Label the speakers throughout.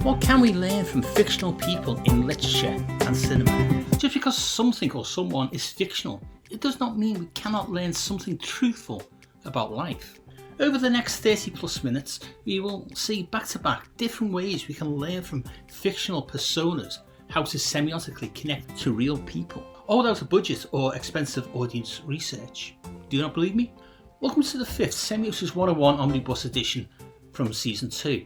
Speaker 1: What can we learn from fictional people in literature and cinema? Just because something or someone is fictional, it does not mean we cannot learn something truthful about life. Over the next 30 plus minutes, we will see back to back different ways we can learn from fictional personas how to semiotically connect to real people, all without a budget or expensive audience research. Do you not believe me? Welcome to the 5th Semiosis 101 Omnibus edition from Season 2.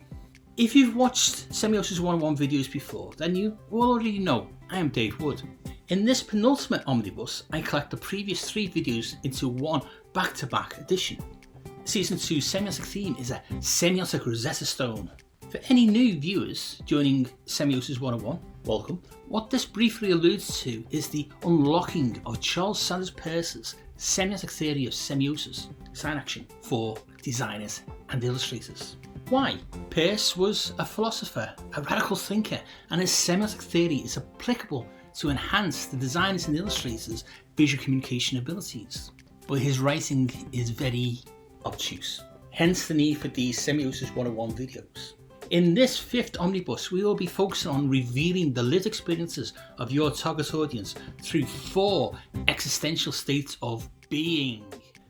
Speaker 1: If you've watched Semiosis 101 videos before, then you already know I am Dave Wood. In this penultimate Omnibus, I collect the previous 3 videos into one back-to-back edition. Season 2 semiotic theme is a semiotic Rosetta Stone. For any new viewers joining Semiosis 101, welcome. What this briefly alludes to is the unlocking of Charles Sanders Peirce's semiotic theory of semiosis, sign action, for designers and illustrators. Why? Peirce was a philosopher, a radical thinker, and his semiotic theory is applicable to enhance the designers and illustrators' visual communication abilities. But his writing is very obtuse, hence the need for these Semiosis 101 videos. In this 5th Omnibus, we will be focusing on revealing the lived experiences of your target audience through 4 existential states of being.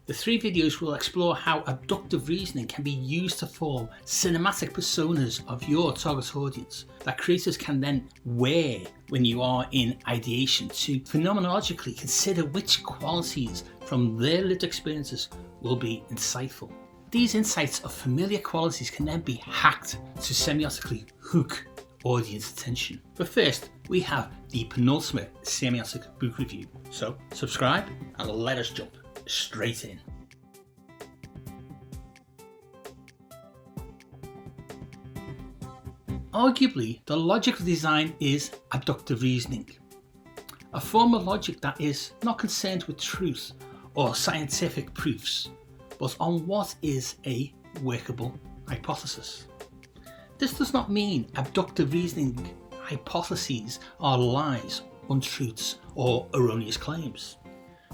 Speaker 1: The 3 videos will explore how abductive reasoning can be used to form cinematic personas of your target audience that creators can then wear when you are in ideation to phenomenologically consider which qualities from their lived experiences will be insightful. These insights of familiar qualities can then be hacked to semiotically hook audience attention. But first, we have the penultimate semiotic book review. So subscribe and let us jump straight in. Arguably, the logic of design is abductive reasoning, a form of logic that is not concerned with truth or scientific proofs, but on what is a workable hypothesis. This does not mean abductive reasoning hypotheses are lies, untruths, or erroneous claims.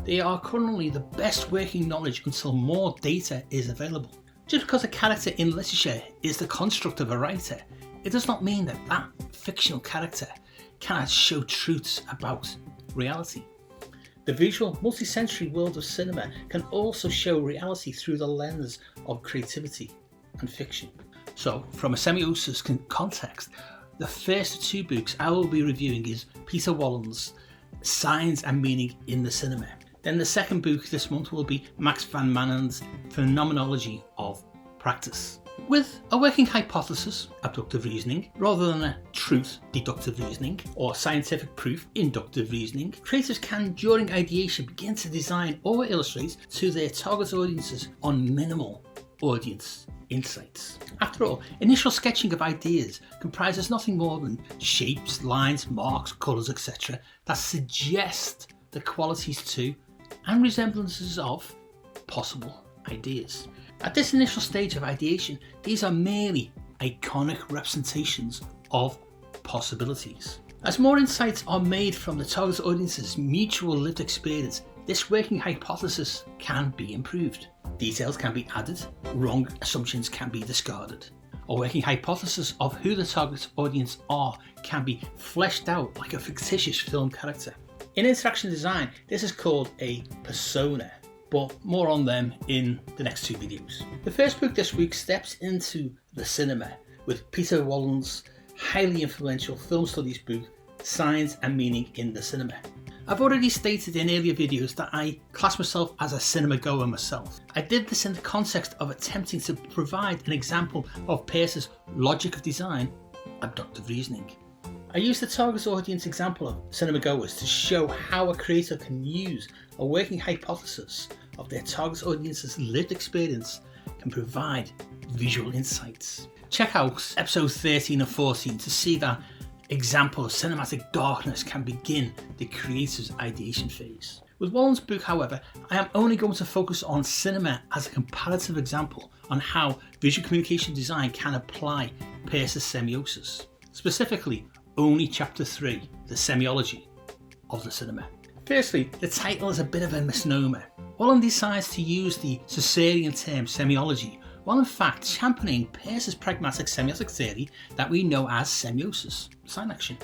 Speaker 1: They are currently the best working knowledge until more data is available. Just because a character in literature is the construct of a writer, it does not mean that that fictional character cannot show truths about reality. The visual, multi-sensory world of cinema can also show reality through the lens of creativity and fiction. So, from a semiosis context, the first 2 books I will be reviewing is Peter Wallen's Signs and Meaning in the Cinema. Then the second book this month will be Max van Manen's Phenomenology of Practice. With a working hypothesis, abductive reasoning, rather than a truth, deductive reasoning, or scientific proof, inductive reasoning, creators can, during ideation, begin to design or illustrate to their target audiences on minimal audience insights. After all, initial sketching of ideas comprises nothing more than shapes, lines, marks, colours, etc. that suggest the qualities to and resemblances of possible ideas. At this initial stage of ideation, these are merely iconic representations of possibilities. As more insights are made from the target audience's mutual lived experience, this working hypothesis can be improved. Details can be added, wrong assumptions can be discarded. A working hypothesis of who the target audience are can be fleshed out like a fictitious film character. In interaction design, this is called a persona, but more on them in the next 2 videos. The first book this week steps into the cinema with Peter Wallen's highly influential film studies book, Signs and Meaning in the Cinema. I've already stated in earlier videos that I class myself as a cinema goer myself. I did this in the context of attempting to provide an example of Peirce's logic of design, abductive reasoning. I used the target audience example of cinema goers to show how a creator can use a working hypothesis of their target audience's lived experience can provide visual insights. Check out episode 13 and 14 to see that example of cinematic darkness can begin the creator's ideation phase. With Wallen's book, however, I am only going to focus on cinema as a comparative example on how visual communication design can apply Peirce's semiosis. Specifically, only chapter 3, the semiology of the cinema. Firstly, the title is a bit of a misnomer. Wallen decides to use the Caesarean term semiology while in fact championing Peirce's pragmatic semiotic theory that we know as semiosis, sign action.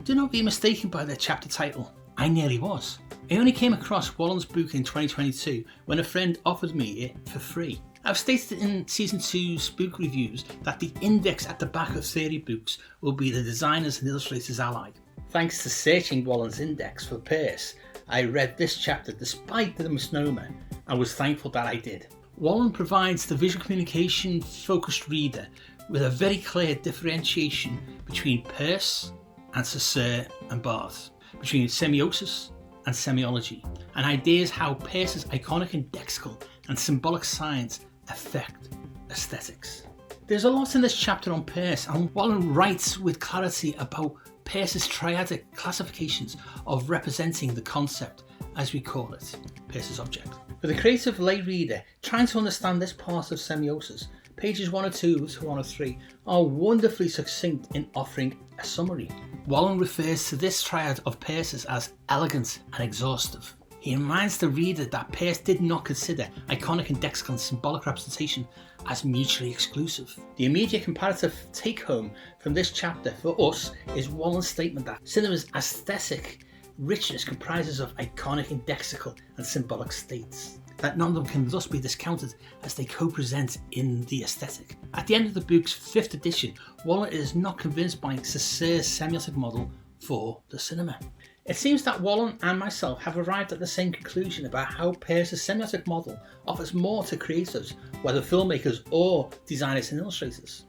Speaker 1: Do not be mistaken by the chapter title. I nearly was. I only came across Wallen's book in 2022 when a friend offered me it for free. I've stated in Season 2's book reviews that the index at the back of theory books will be the designer's and illustrator's ally. Thanks to searching Wallen's index for Peirce, I read this chapter despite the misnomer and was thankful that I did. Wallen provides the visual communication focused reader with a very clear differentiation between Peirce and Saussure and Barthes, between semiosis and semiology, and ideas how Peirce's iconic and lexical and symbolic science affect aesthetics. There's a lot in this chapter on Peirce, and Wallen writes with clarity about Peirce's triadic classifications of representing the concept, as we call it, Peirce's object. For the creative lay reader trying to understand this part of semiosis, pages 102 to 103 are wonderfully succinct in offering a summary. Wallen refers to this triad of Peirce's as elegant and exhaustive. He reminds the reader that Peirce did not consider iconic and lexical and symbolic representation as mutually exclusive. The immediate comparative take-home from this chapter for us is Wallen's statement that cinema's aesthetic richness comprises of iconic and lexical and symbolic states, that none of them can thus be discounted as they co-present in the aesthetic. At the end of the book's 5th edition, Wallen is not convinced by Saussure's semiotic model for the cinema. It seems that Wallen and myself have arrived at the same conclusion about how Peirce's semiotic model offers more to creatives, whether filmmakers or designers and illustrators.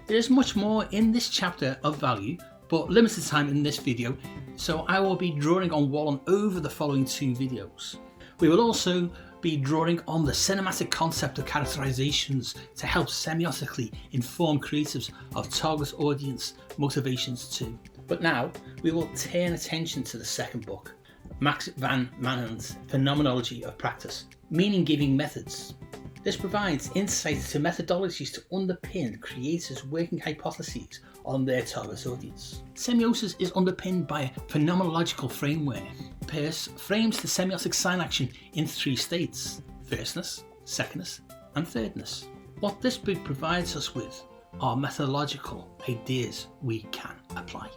Speaker 1: There is much more in this chapter of value, but limited time in this video, so I will be drawing on Wallen over the following 2 videos. We will also be drawing on the cinematic concept of characterizations to help semiotically inform creatives of target audience motivations too. But now we will turn attention to the second book, Max van Manen's Phenomenology of Practice, Meaning-Giving Methods. This provides insights to methodologies to underpin creators' working hypotheses on their target audience. Semiosis is underpinned by a phenomenological framework. Peirce frames the semiotic sign action in 3 states: firstness, secondness, and thirdness. What this book provides us with are methodological ideas we can apply.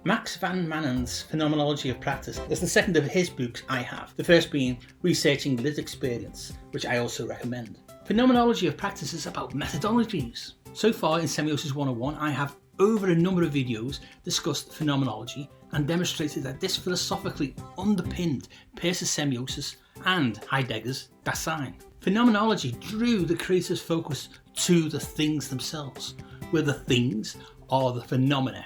Speaker 1: Max van Manen's Phenomenology of Practice is the second of his books I have, the first being Researching Lived Experience, which I also recommend. Phenomenology of Practice is about methodologies. So far in Semiosis 101, I have over a number of videos discussed phenomenology and demonstrated that this philosophically underpinned Peirce's semiosis and Heidegger's Dasein. Phenomenology drew the creator's focus to the things themselves, where the things are the phenomena,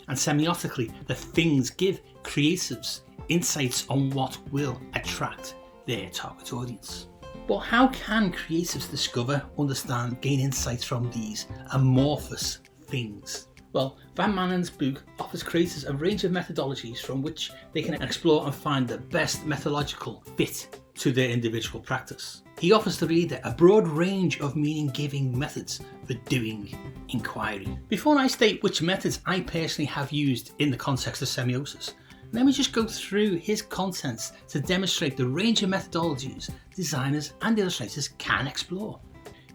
Speaker 1: and semiotically the things give creatives insights on what will attract their target audience. But how can creatives discover, understand, gain insights from these amorphous things? Well, Van Manen's book offers creators a range of methodologies from which they can explore and find the best methodological fit to their individual practice. He offers the reader a broad range of meaning-giving methods for doing inquiry. Before I state which methods I personally have used in the context of semiosis, let me just go through his contents to demonstrate the range of methodologies designers and illustrators can explore.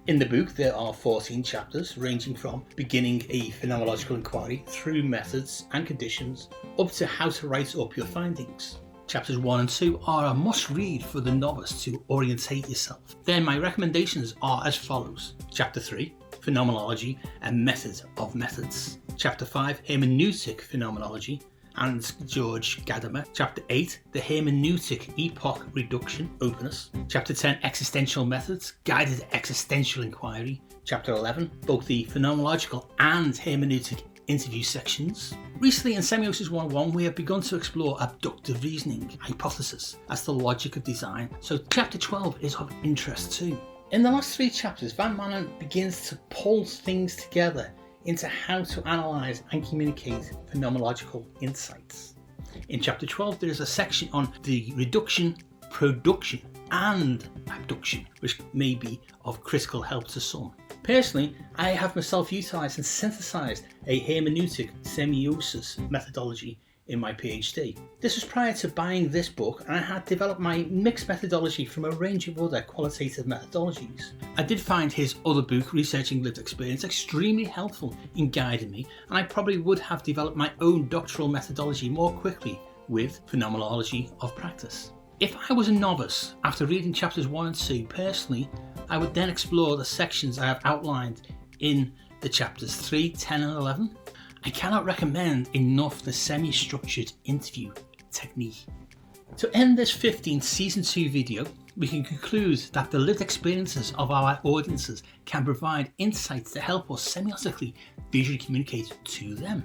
Speaker 1: In the book there are 14 chapters ranging from beginning a phenomenological inquiry through methods and conditions up to how to write up your findings. Chapters 1 and 2 are a must read for the novice to orientate yourself. Then my recommendations are as follows. Chapter 3, Phenomenology and Method of Methods. Chapter 5, Hermeneutic Phenomenology and George Gadamer. Chapter 8, The Hermeneutic Epoch Reduction, Openness. Chapter 10, Existential Methods, Guided Existential Inquiry. Chapter 11, both the phenomenological and hermeneutic interview sections. Recently in Semiosis 101 we have begun to explore abductive reasoning, hypotheses, as the logic of design, so chapter 12 is of interest too. In the last 3 chapters, Van Manen begins to pull things together into how to analyse and communicate phenomenological insights. In chapter 12 there is a section on the reduction, production and abduction, which may be of critical help to some. Personally, I have myself utilised and synthesised a hermeneutic semiosis methodology in my PhD. This was prior to buying this book, and I had developed my mixed methodology from a range of other qualitative methodologies. I did find his other book, Researching Lived Experience, extremely helpful in guiding me, and I probably would have developed my own doctoral methodology more quickly with Phenomenology of Practice. If I was a novice, after reading chapters 1 and 2 personally, I would then explore the sections I have outlined in the chapters 3, 10 and 11. I cannot recommend enough the semi-structured interview technique. To end this 15th season 2 video, we can conclude that the lived experiences of our audiences can provide insights to help us semiotically visually communicate to them.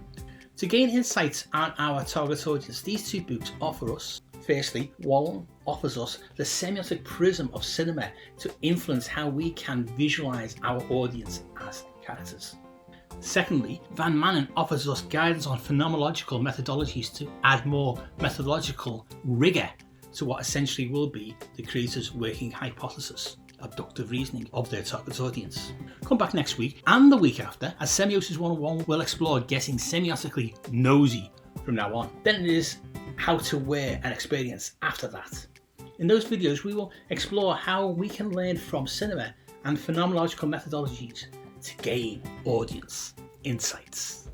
Speaker 1: To gain insights on our target audience, these two books offer us, firstly, one offers us the semiotic prism of cinema to influence how we can visualize our audience as characters. Secondly, Van Manen offers us guidance on phenomenological methodologies to add more methodological rigour to what essentially will be the creator's working hypothesis, abductive reasoning of their target audience. Come back next week and the week after as Semiosis 101 will explore getting semiotically nosy from now on. Then it is how to wear an experience after that. In those videos we will explore how we can learn from cinema and phenomenological methodologies to gain audience insights.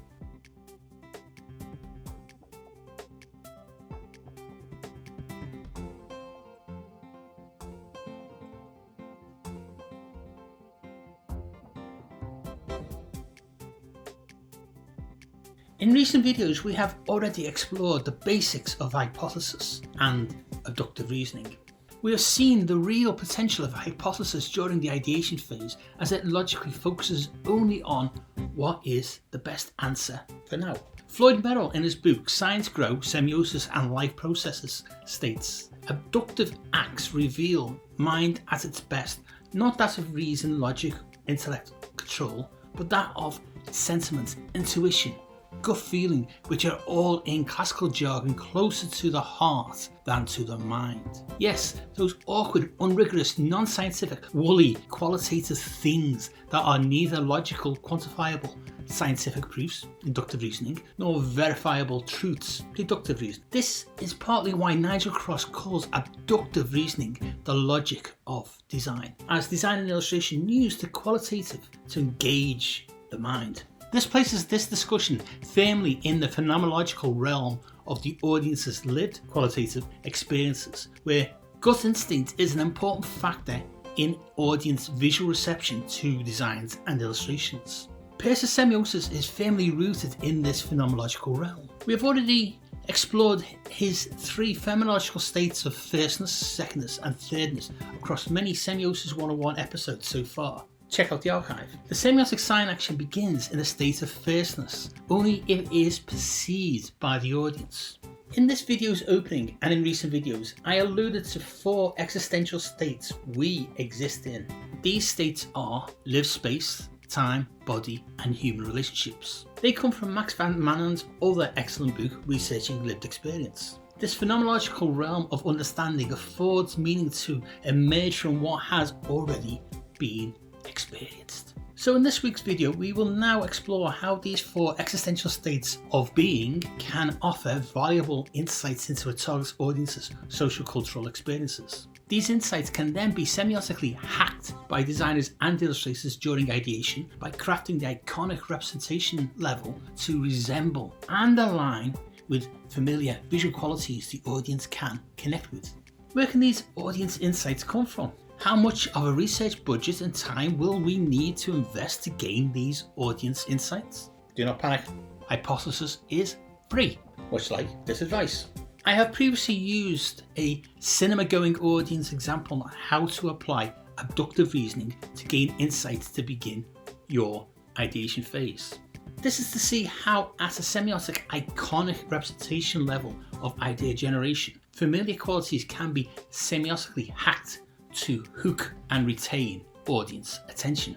Speaker 1: In recent videos we have already explored the basics of hypothesis and abductive reasoning. We have seen the real potential of a hypothesis during the ideation phase as it logically focuses only on what is the best answer for now. Floyd Merrill in his book Science Grow, Semiosis and Life Processes states, abductive acts reveal mind at its best, not that of reason, logic, intellect, control, but that of sentiment, intuition, gut feeling, which are all in classical jargon closer to the heart than to the mind. Yes, those awkward, unrigorous, non-scientific, woolly, qualitative things that are neither logical, quantifiable, scientific proofs, inductive reasoning, nor verifiable truths, deductive reasoning. This is partly why Nigel Cross calls abductive reasoning the logic of design, as design and illustration use the qualitative to engage the mind. This places this discussion firmly in the phenomenological realm of the audience's lived qualitative experiences, where gut instinct is an important factor in audience visual reception to designs and illustrations. Peirce's semiosis is firmly rooted in this phenomenological realm. We have already explored his three phenomenological states of firstness, secondness and thirdness across many Semiosis 101 episodes so far. Check out the archive. The semiotic sign action begins in a state of firstness, only if it is perceived by the audience. In this video's opening and in recent videos, I alluded to 4 existential states we exist in. These states are lived space, time, body and human relationships. They come from Max Van Manen's other excellent book, Researching Lived Experience. This phenomenological realm of understanding affords meaning to emerge from what has already been experienced. So in this week's video we will now explore how these 4 existential states of being can offer valuable insights into a target audience's socio-cultural experiences. These insights can then be semiotically hacked by designers and illustrators during ideation by crafting the iconic representation level to resemble and align with familiar visual qualities the audience can connect with. Where can these audience insights come from? How much of a research budget and time will we need to invest to gain these audience insights? Do not panic. Hypothesis is free, much like this advice. I have previously used a cinema-going audience example on how to apply abductive reasoning to gain insights to begin your ideation phase. This is to see how at a semiotic iconic representation level of idea generation, familiar qualities can be semiotically hacked to hook and retain audience attention.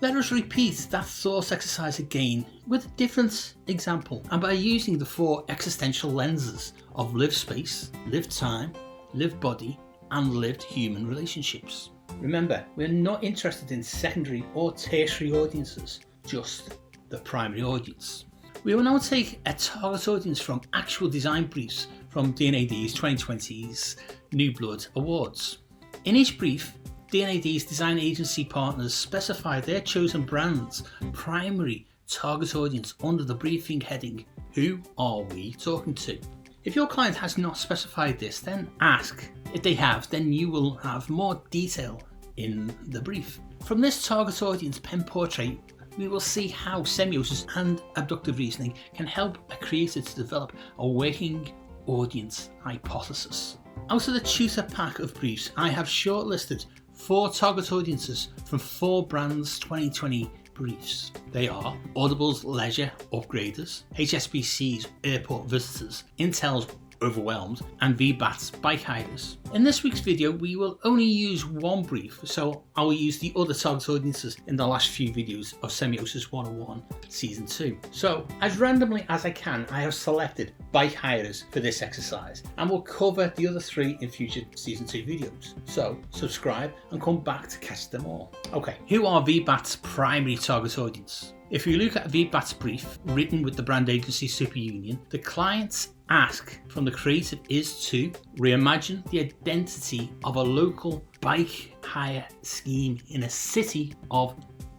Speaker 1: Let us repeat that thought exercise again with a different example and by using the 4 existential lenses of lived space, lived time, lived body and lived human relationships. Remember, we're not interested in secondary or tertiary audiences, just the primary audience. We will now take a target audience from actual design briefs from D&AD's 2020's New Blood Awards. In each brief, D&AD's design agency partners specify their chosen brand's primary target audience under the briefing heading, "Who are we talking to?" If your client has not specified this, then ask. If they have, then you will have more detail in the brief. From this target audience pen portrait, we will see how semiosis and abductive reasoning can help a creator to develop a working audience hypothesis. Out of the tutor pack of briefs, I have shortlisted 4 target audiences from 4 brands' 2020 briefs. They are Audible's leisure upgraders, HSBC's airport visitors, Intel's overwhelmed, and VBAT's bike hiders. In this week's video, we will only use one brief, so I will use the other target audiences in the last few videos of Semiosis 101 Season 2. So, as randomly as I can, I have selected bike hiders for this exercise, and we'll cover the other 3 in future Season 2 videos. So, subscribe and come back to catch them all. Okay, who are VBAT's primary target audience? If you look at VBAT's brief, written with the brand agency Superunion, the client's ask from the creative is to reimagine the identity of a local bike hire scheme in a city of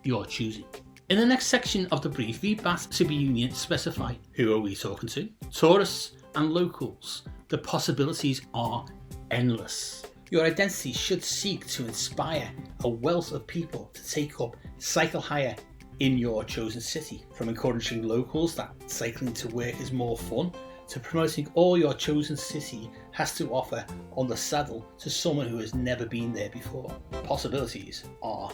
Speaker 1: your choosing. In the next section of the brief, VBAT Superunion specify who are we talking to, tourists and locals. The possibilities are endless. Your identity should seek to inspire a wealth of people to take up cycle hire in your chosen city, from encouraging locals that cycling to work is more fun, to promoting all your chosen city has to offer on the saddle to someone who has never been there before. Possibilities are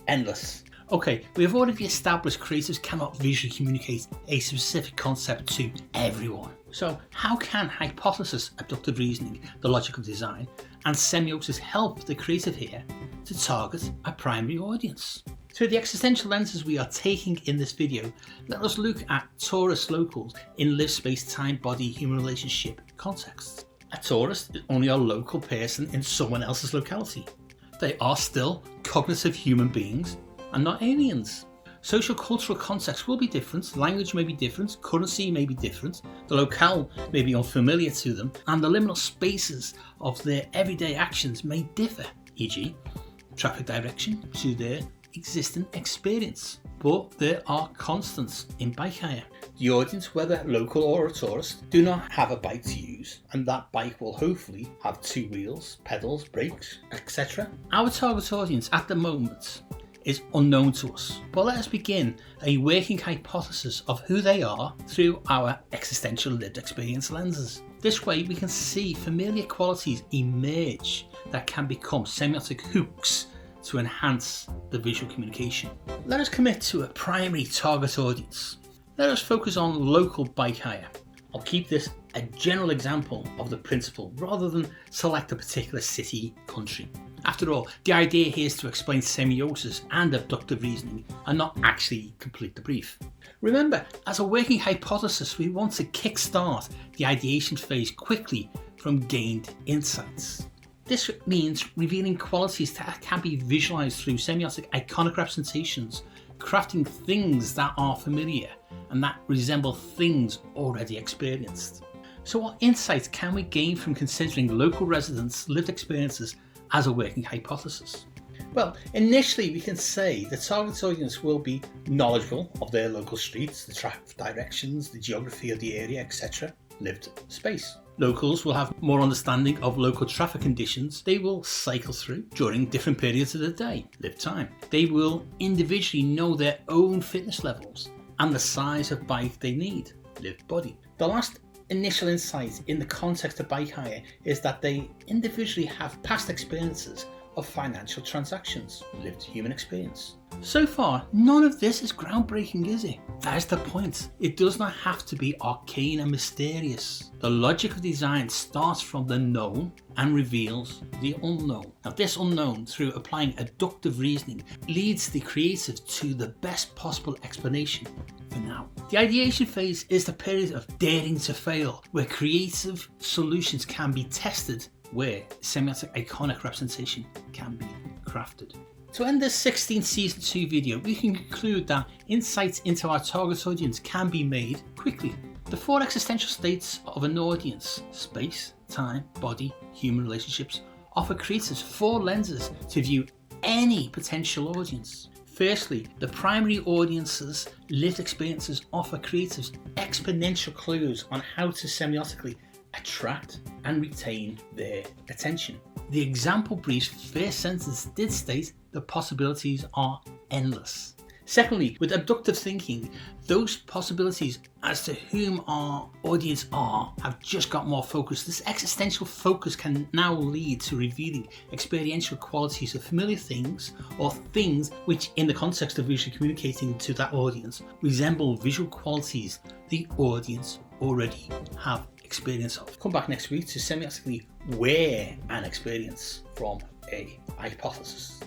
Speaker 1: endless. Okay, we have already established creatives cannot visually communicate a specific concept to everyone. So how can hypothesis, abductive reasoning, the logic of design, and semiosis help the creative here to target a primary audience? Through the existential lenses we are taking in this video, let us look at tourist locals in live, space, time, body, human relationship contexts. A tourist is only a local person in someone else's locality. They are still cognitive human beings and not aliens. Social cultural context will be different, language may be different, currency may be different, the locale may be unfamiliar to them, and the liminal spaces of their everyday actions may differ, e.g. traffic direction to their existing experience. But there are constants in bike hire. The audience, whether local or a tourist, do not have a bike to use, and that bike will hopefully have 2 wheels, pedals, brakes, etc. Our target audience at the moment is unknown to us, but let us begin a working hypothesis of who they are through our existential lived experience lenses. This way we can see familiar qualities emerge that can become semiotic hooks to enhance the visual communication. Let us commit to a primary target audience. Let us focus on local bike hire. I'll keep this a general example of the principle rather than select a particular city, country. After all, the idea here is to explain semiosis and abductive reasoning and not actually complete the brief. Remember, as a working hypothesis, we want to kickstart the ideation phase quickly from gained insights. This means revealing qualities that can be visualized through semiotic iconic representations, crafting things that are familiar and that resemble things already experienced. So what insights can we gain from considering local residents' lived experiences as a working hypothesis? Well, initially we can say the target audience will be knowledgeable of their local streets, the traffic directions, the geography of the area, etc. Lived space. Locals will have more understanding of local traffic conditions they will cycle through during different periods of the day, lived time. They will individually know their own fitness levels and the size of bike they need, lived body. The last initial insight in the context of bike hire is that they individually have past experiences of financial transactions, lived human experience. So far, none of this is groundbreaking, is it? That is the point. It does not have to be arcane and mysterious. The logic of design starts from the known and reveals the unknown. Now, this unknown, through applying abductive reasoning, leads the creative to the best possible explanation for now. The ideation phase is the period of daring to fail, where creative solutions can be tested, where semiotic iconic representation can be crafted. To end this 16th Season 2 video, we can conclude that insights into our target audience can be made Quickly, the four existential states of an audience, space, time, body, human relationships, offer creators four lenses to view any potential audience. Firstly, the primary audience's lived experiences offer creators exponential clues on how to semiotically attract and retain their attention. The example brief's first sentence did state the possibilities are endless. Secondly, with abductive thinking, those possibilities as to whom our audience are have just got more focused. This existential focus can now lead to revealing experiential qualities of familiar things or things which, in the context of visually communicating to that audience, resemble visual qualities the audience already have experience of. Come back next week to semiotically wear an experience from a hypothesis.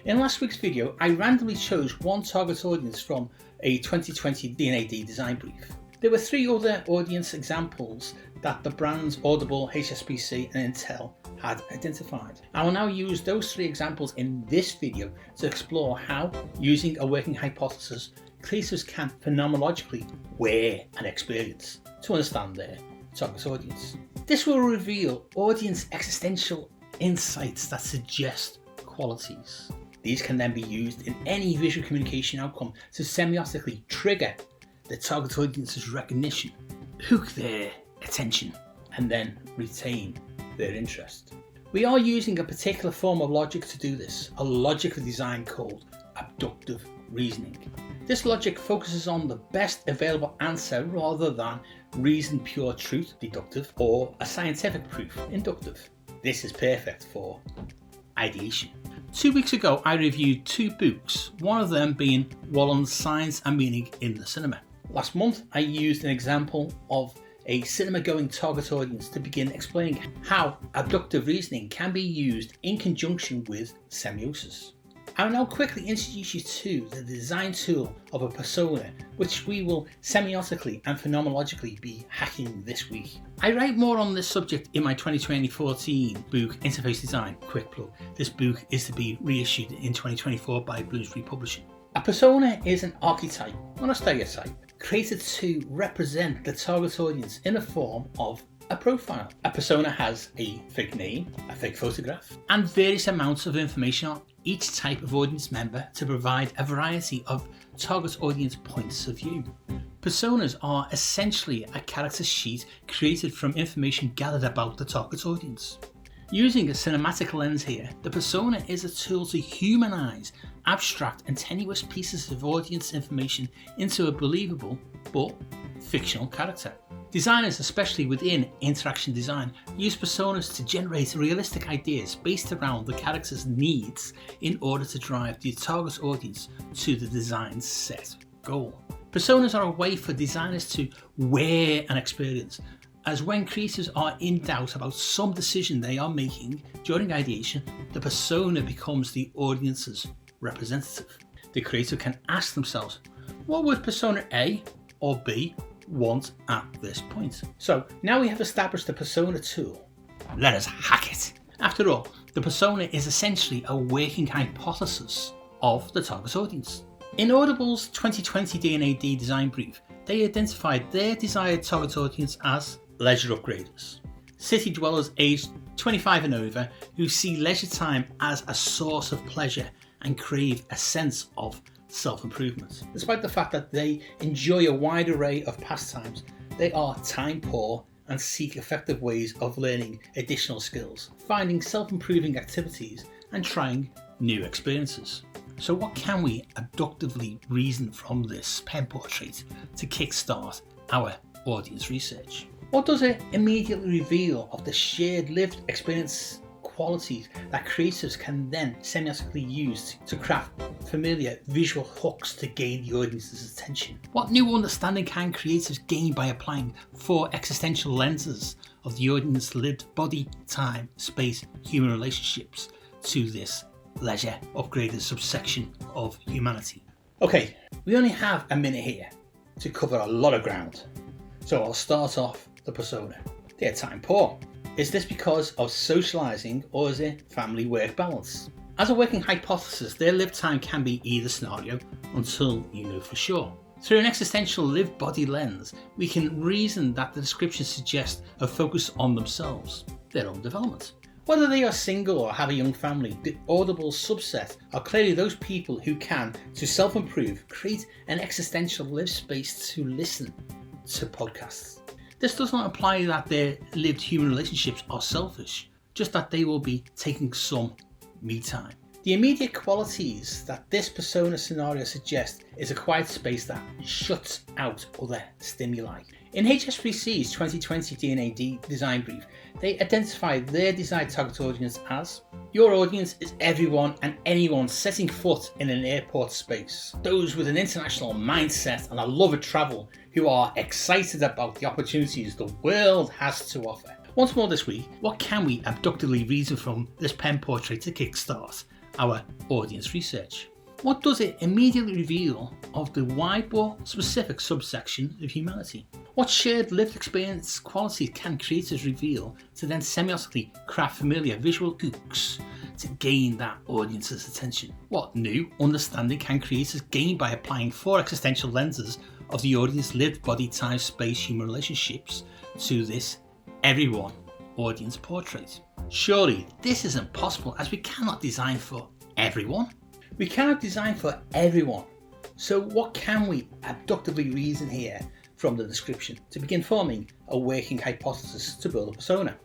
Speaker 1: In last week's video, I randomly chose one target audience from a 2020 D&AD design brief. There were three other audience examples that the brands Audible, HSBC and Intel had identified. I will now use those three examples in this video to explore how, using a working hypothesis, creators can phenomenologically wear an experience to understand their target audience. This will reveal audience existential insights that suggest qualities. These can then be used in any visual communication outcome to semiotically trigger the target audience's recognition, hook their attention, and then retain their interest. We are using a particular form of logic to do this, a logic of design called abductive reasoning. This logic focuses on the best available answer rather than reason pure truth, deductive, or a scientific proof, inductive. This is perfect for ideation. 2 weeks ago, I reviewed two books, one of them being Wallen's Science and Meaning in the Cinema. Last month, I used an example of a cinema-going target audience to begin explaining how abductive reasoning can be used in conjunction with semiosis. I will now quickly introduce you to the design tool of a persona, which we will semiotically and phenomenologically be hacking this week. I write more on this subject in my 2014 book, Interface Design. Quick plug, this book is to be reissued in 2024 by Bloomsbury Publishing. A persona is an archetype, not a stereotype, created to represent the target audience in the form of a profile. A persona has a fake name, a fake photograph, and various amounts of information on each type of audience member to provide a variety of target audience points of view. Personas are essentially a character sheet created from information gathered about the target audience. Using a cinematic lens here, the persona is a tool to humanize abstract and tenuous pieces of audience information into a believable but fictional character. Designers, especially within interaction design, use personas to generate realistic ideas based around the character's needs in order to drive the target audience to the design's set goal. Personas are a way for designers to wear an experience, as when creators are in doubt about some decision they are making during ideation, the persona becomes the audience's representative. The creator can ask themselves, what would persona A or B want at this point? So now we have established the persona tool. Let us hack it. After all, the persona is essentially a working hypothesis of the target audience. In Audible's 2020 D&AD design brief, they identified their desired target audience as leisure upgraders, city dwellers aged 25 and over who see leisure time as a source of pleasure and crave a sense of self-improvement. Despite the fact that they enjoy a wide array of pastimes, they are time poor and seek effective ways of learning additional skills, finding self-improving activities and trying new experiences. So what can we abductively reason from this pen portrait to kickstart our audience research? What does it immediately reveal of the shared lived experience qualities that creators can then semiotically use to craft familiar visual hooks to gain the audience's attention? What new understanding can creators gain by applying four existential lenses of the audience's lived body, time, space, human relationships to this leisure upgraded subsection of humanity? Okay, we only have a minute here. to cover a lot of ground. So I'll start off the persona. They're time poor. Is this because of socialising or is it family-work balance? As a working hypothesis, their lived time can be either scenario until you know for sure. Through an existential lived body lens, we can reason that the description suggests a focus on themselves, their own development. Whether they are single or have a young family, the audible subset are clearly those people who can, to self-improve, create an existential live space to listen to podcasts. This does not imply that their lived human relationships are selfish, just that they will be taking some me time. The immediate qualities that this persona scenario suggests is a quiet space that shuts out other stimuli. In HSBC's 2020 DNA design brief, they identified their desired target audience as: your audience is everyone and anyone setting foot in an airport space. Those with an international mindset and a love of travel who are excited about the opportunities the world has to offer. Once more this week, what can we abductively reason from this pen portrait to kickstart our audience research? What does it immediately reveal of the wide but specific subsection of humanity? What shared lived experience qualities can creators reveal to then semiotically craft familiar visual hooks to gain that audience's attention? What new understanding can creators gain by applying 4 existential lenses of the audience lived body, time, space, human relationships to this everyone audience portrait? Surely this isn't possible, as we cannot design for everyone. We cannot design for everyone. So what can we abductively reason here from the description to begin forming a working hypothesis to build a persona?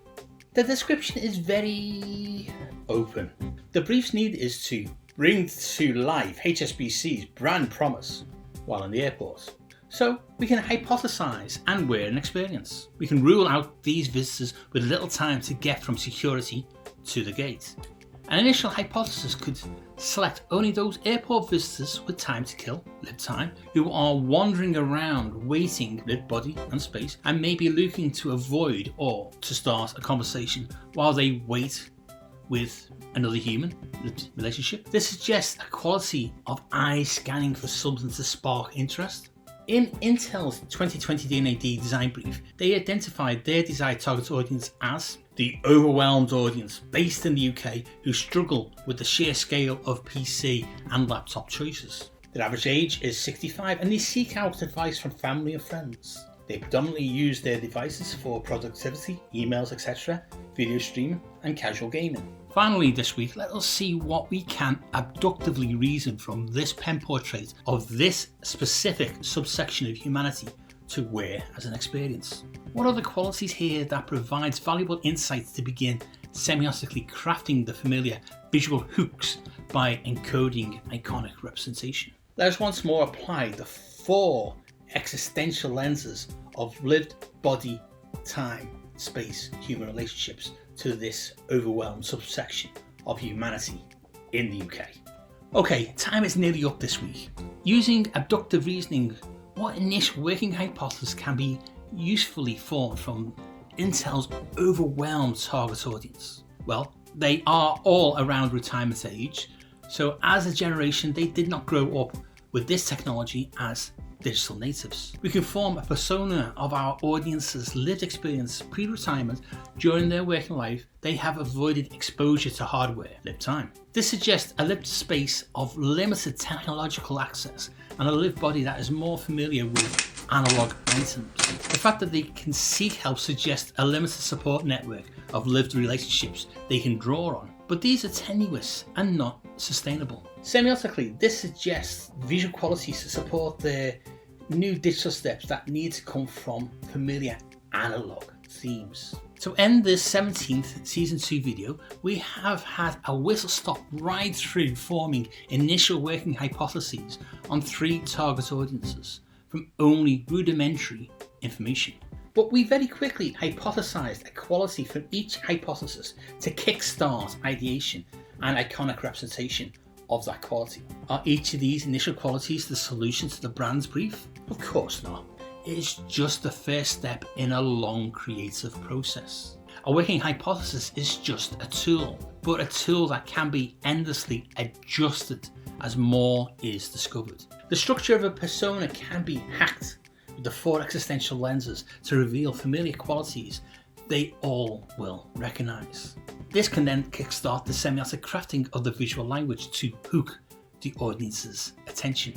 Speaker 1: The description is very open. The brief's need is to bring to life HSBC's brand promise while in the airport. So we can hypothesize and wear an experience. We can rule out these visitors with little time to get from security to the gate. An initial hypothesis could select only those airport visitors with time to kill, lived time, who are wandering around waiting lived body and space and maybe looking to avoid or to start a conversation while they wait with another human relationship. This suggests a quality of eye scanning for something to spark interest. In Intel's 2020 DNA design brief, they identified their desired target audience as the overwhelmed audience based in the UK who struggle with the sheer scale of PC and laptop choices. Their average age is 65 and they seek out advice from family and friends. They predominantly use their devices for productivity, emails, etc., video streaming and casual gaming. Finally this week, let us see what we can abductively reason from this pen portrait of this specific subsection of humanity to wear as an experience. What are the qualities here that provides valuable insights to begin semiotically crafting the familiar visual hooks by encoding iconic representation? Let us once more apply the 4 existential lenses of lived body, time, space, human relationships to this overwhelmed subsection of humanity in the UK. Okay, time is nearly up this week. Using abductive reasoning, what initial working hypothesis can be usefully formed from Intel's overwhelmed target audience? Well, they are all around retirement age, so as a generation they did not grow up with this technology as digital natives. We can form a persona of our audience's lived experience pre-retirement. During their working life, they have avoided exposure to hardware, lived time. This suggests a lived space of limited technological access and a lived body that is more familiar with analog items. The fact that they can seek help suggests a limited support network of lived relationships they can draw on, but these are tenuous and not sustainable. Semiotically, this suggests visual qualities to support their new digital steps that need to come from familiar analog themes. To end this 17th Season 2 video, we have had a whistle-stop ride through forming initial working hypotheses on 3 target audiences from only rudimentary information. But we very quickly hypothesized a quality from each hypothesis to kickstart ideation and iconic representation of that quality. Are each of these initial qualities the solution to the brand's brief? Of course not. It is just the first step in a long creative process. A working hypothesis is just a tool, but a tool that can be endlessly adjusted as more is discovered. The structure of a persona can be hacked with the 4 existential lenses to reveal familiar qualities they all will recognise. This can then kickstart the semiotic crafting of the visual language to hook the audience's attention.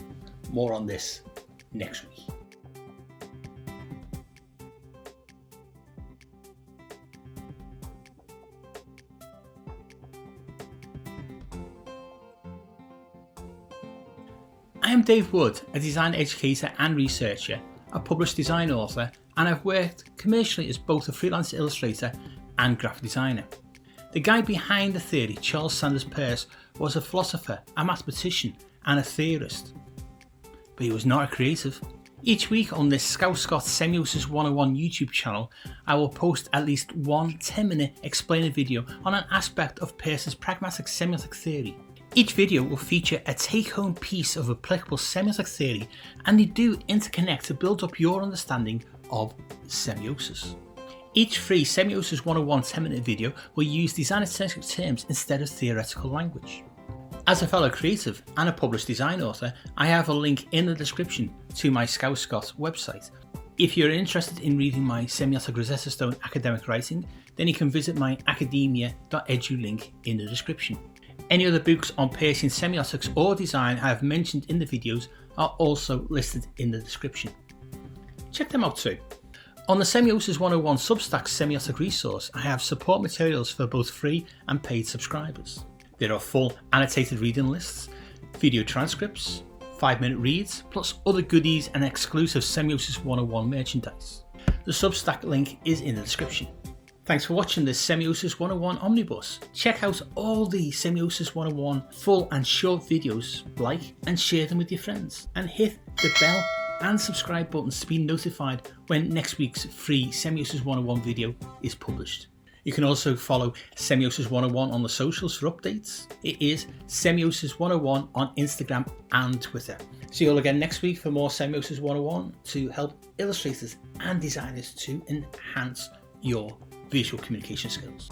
Speaker 1: More on this next week. I am Dave Wood, a design educator and researcher, a published design author, and I've worked commercially as both a freelance illustrator and graphic designer. The guy behind the theory, Charles Sanders Peirce, was a philosopher, a mathematician, and a theorist. But he was not a creative. Each week on this Scout Scott Semiosis 101 YouTube channel, I will post at least one 10-minute explainer video on an aspect of Peirce's pragmatic semiotic theory. Each video will feature a take-home piece of applicable semiotic theory, and they do interconnect to build up your understanding of semiosis. Each free Semiosis 101 10-minute video will use design-centric terms instead of theoretical language. As a fellow creative and a published design author, I have a link in the description to my Scout Scott website. If you're interested in reading my Semiotic Rosetta Stone academic writing, then you can visit my academia.edu link in the description. Any other books on Peircean semiotics or design I have mentioned in the videos are also listed in the description. Check them out too. On the Semiosis 101 Substack semiotic resource, I have support materials for both free and paid subscribers. There are full annotated reading lists, video transcripts, 5-minute reads, plus other goodies and exclusive Semiosis 101 merchandise. The Substack link is in the description. Thanks for watching this Semiosis 101 Omnibus. Check out all the Semiosis 101 full and short videos, like and share them with your friends, and hit the bell and subscribe buttons to be notified when next week's free Semiosis 101 video is published. You can also follow Semiosis 101 on the socials for updates. It is Semiosis 101 on Instagram and Twitter. See you all again next week for more Semiosis 101 to help illustrators and designers to enhance your visual communication skills.